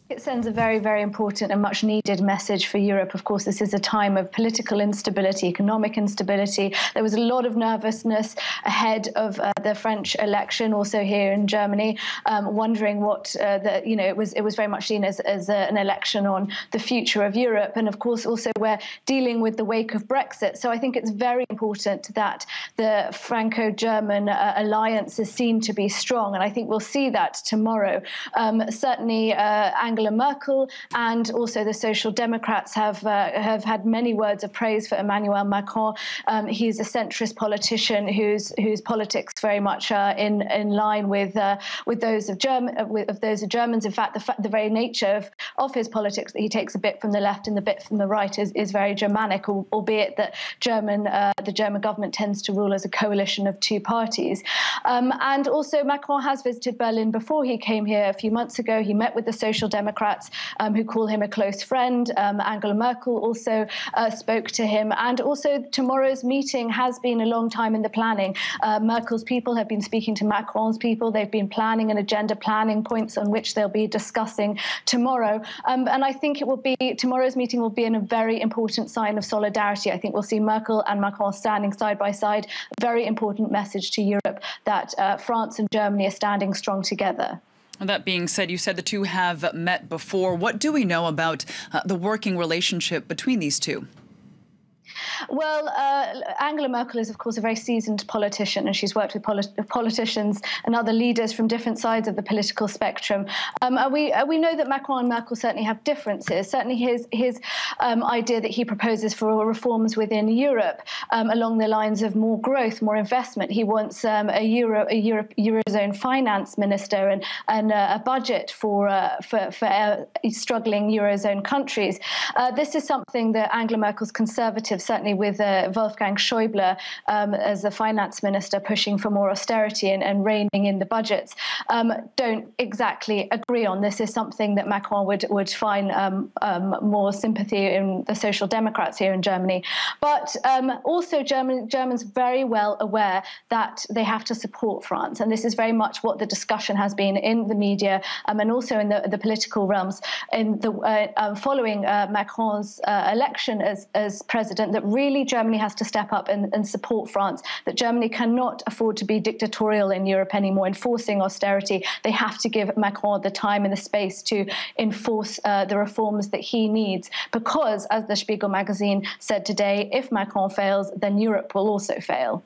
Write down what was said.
It sends a very, very important and much needed message for Europe. Of course, this is a time of political instability, economic instability. There was a lot of nervousness ahead of the French election, also here in Germany, wondering what it was very much seen as an election on the future of Europe. And of course, also we're dealing with the wake of Brexit. So I think it's very important that the Franco-German alliance is seen to be strong. And I think we'll see that tomorrow. Certainly, Angela Merkel and also the Social Democrats have had many words of praise for Emmanuel Macron. He's a centrist politician whose politics very much are in line with those of Germans. In fact, the very nature of his politics, that he takes a bit from the left and a bit from the right, is very Germanic, albeit that the German government tends to rule as a coalition of two parties. And also Macron has visited Berlin before. He came here a few months ago. He met with the Social Democrats, who call him a close friend. Angela Merkel also spoke to him. And also tomorrow's meeting has been a long time in the planning. Merkel's people have been speaking to Macron's people. They've been planning an agenda, planning points on which they'll be discussing tomorrow. And I think tomorrow's meeting will be a very important sign of solidarity. I think we'll see Merkel and Macron standing side by side. A very important message to Europe that France and Germany are standing strong together. That being said, you said the two have met before. What do we know about the working relationship between these two? Well, Angela Merkel is, of course, a very seasoned politician, and she's worked with politicians and other leaders from different sides of the political spectrum. We know that Macron and Merkel certainly have differences. Certainly his idea that he proposes for reforms within Europe along the lines of more growth, more investment. He wants a Eurozone finance minister and a budget for struggling Eurozone countries. This is something that Angela Merkel's Conservatives, certainly with Wolfgang Schäuble as the finance minister pushing for more austerity and reining in the budgets, don't exactly agree on. This is something that Macron would find more sympathy in the Social Democrats here in Germany. But also Germans very well aware that they have to support France. And this is very much what the discussion has been in the media and also in the political realms in the following Macron's election as president, that really Germany has to step up and support France, that Germany cannot afford to be dictatorial in Europe anymore, enforcing austerity. They have to give Macron the time and the space to enforce the reforms that he needs, because, as the Spiegel magazine said today, if Macron fails, then Europe will also fail.